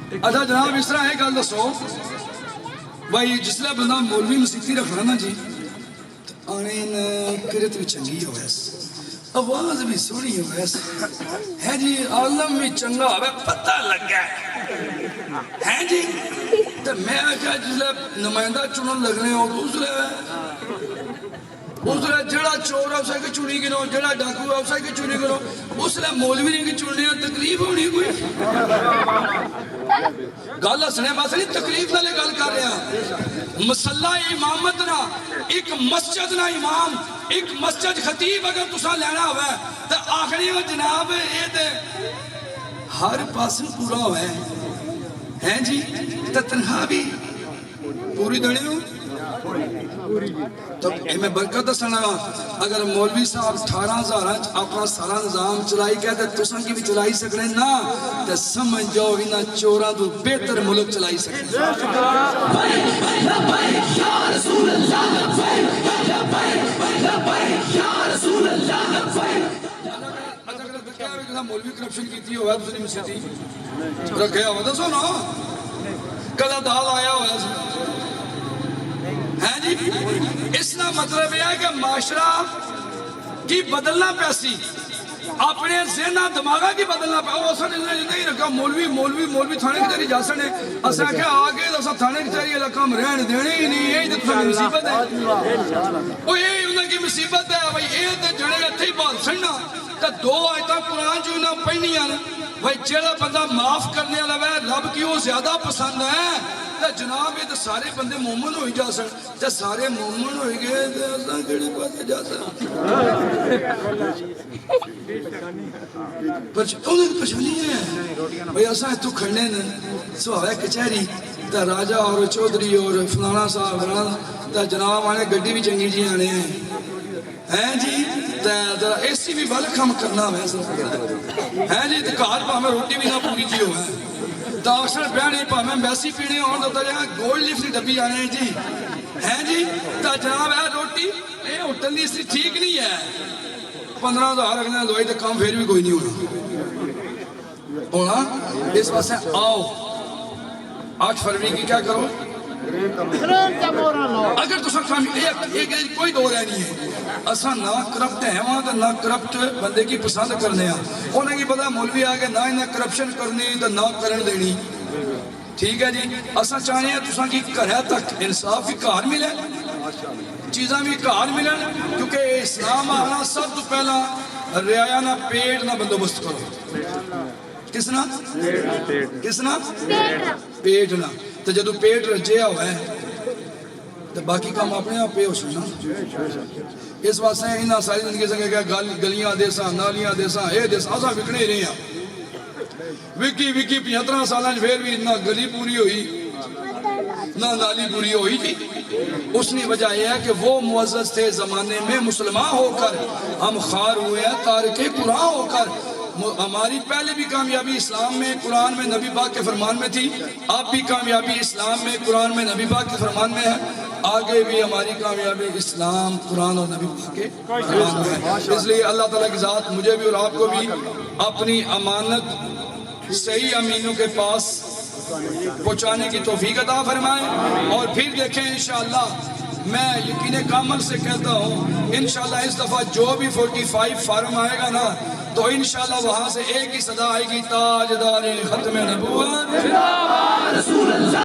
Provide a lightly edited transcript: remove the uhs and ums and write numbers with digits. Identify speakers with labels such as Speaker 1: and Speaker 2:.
Speaker 1: اچھا جناب اس طرح ہے گل دسو بھائی جسلے بندہ مولوی مسیتی رکھنا نا جی آنے کرت بھی چنگی ہوئے آواز بھی سونی ہوئے ہے جی عالم بھی چنگا ہوئے پتہ لگ گیا ہے جی تو میں کیا جسلے نمائندہ چنن لگنے ہو دوسرے جڑا چور ہے اسے کی چنی گنو جڑا ڈاکو ہے اسے کی چنی گنو اس لئے مولوی کی چننے تکلیف ہونی کوئی گل ہسنے بس نہیں تکلیف نہ لے گل کر رہے ہیں مسلح امامت نہ ایک مسجد نہ امام ایک مسجد خطیب اگر تسا لینا ہوئے تو آخری وہ جناب یہ دے ہر پاس پورا ہوئے ہیں جی تو تنہا بھی پوری دڑی ہوں تو میں برکت سنا اگر مولوی صاحب 18,000 اپنا سارا نظام چلائی کہتے تساں کی بھی چلائی سکنے نا تو سمجھ جاؤ انہا چورا تو بہتر ملک چلائی سکنے یا رسول اللہ یا رسول اللہ مولوی کرپشن کی تھی ہوا دوسری مسیحی رکھیا ہوا دسو نا کدا دال آیا ہوا ہے جی اس کا مطلب یہ ہے کہ معاشرہ کی بدلنا پیسی اپنے ذہنہ دماغہ کی بدلنا پیسی وہ اسا نہیں رکھا مولوی تھانے کی تیری جاسن ہے اسا کیا آگے تو اسا تھانے کی تیری لکھام رہن دینے ہی نہیں یہی تو تھوڑی مصیبت ہے وہ یہی انہوں کی مصیبت ہے بھئی یہ تو جڑے گا تھی بات سننا تو دو آیتاں قرآن جو انہوں پہنی آنا بھئی جڑا بندہ معاف کرنے والا ہے رب کیوں زیادہ پسند ہے تو جناب یہ تو سارے بندے مومن ہوئی جا سن تو سارے مومن ہوئی گئے تو ایسا کڑی بات جا سن پرچانی ہے بھئی ایسا ہے تو کھڑنے سوائے کچھری تو راجہ اور چودری اور فلانا صاحب تو جناب آنے گھڑی بھی چنگی جی آنے ہیں جی تو ایسی بھی بل کم کرنا ہے جی تو کار پا ہمیں روٹی بھی نہ پوری جی ہوا ہے تو اکثر بیانی پا ہمیں بیسی پینے اور تو جہاں گولڈ لیف کی ڈبی آنے ہیں جی ہیں جی تو جناب ہے روٹی یہ ہوتل نہیں اس لیے ٹھیک نہیں ہے 15,000 رکھنے دوائی تو کام پھر بھی کوئی نہیں ہونا اس واسے آؤ 8 فروری کی کیا کرو اگر تو سب کوئی دور ہے نہیں ہے اسا نہ کرپٹ ہے وہاں تو نہ کرپٹ بندے کی پسند کرنے ہیں انہیں کی پتا مولوی آگے نہ انہیں کرپشن کرنی تو نہ کرن دینی ٹھیک ہے جی اسا چاہنے ہیں تساں کی کرہ تک انصاف بھی کار ملے چیزاں بھی کار ملن کیونکہ اسلام آنا سب تو پہلا رعایا نہ پیٹ نہ بندوبست کرو کس نا کس نا پیٹ نہ تو جدو پیٹ رجیا ہوا ہے تو باقی کام اپنے آپ پہ ہو سکنا اس واسطے انہاں ساری زندگی سے کہ گلیاں دیساں نالیاں دیساں اے دیساں آساں وکنے رہے ہیں وکی 75 سالان پھر بھی نہ گلی پوری ہوئی نہ نالی پوری ہوئی تھی اس نے وجہ یہ ہے کہ وہ معزز تھے زمانے میں مسلمان ہو کر ہم خار ہوئے ہیں تارک قرآن ہو کر ہماری پہلے بھی کامیابی اسلام میں قرآن میں نبی پاک کے فرمان میں تھی اب بھی کامیابی اسلام میں قرآن میں نبی پاک کے فرمان میں ہے آگے بھی ہماری کامیابی اسلام قرآن اور نبی پاک کے فرمان میں ہے اس لیے اللہ تعالیٰ کی ذات مجھے بھی اور آپ کو بھی اپنی امانت صحیح امینوں کے پاس پہنچانے کی توفیق عطا فرمائیں اور پھر دیکھیں انشاءاللہ میں یقین کامل سے کہتا ہوں انشاءاللہ اس دفعہ جو بھی 45 فارم آئے گا نا تو انشاءاللہ وہاں سے ایک ہی صدا آئے گی تاجدار ختم نبوت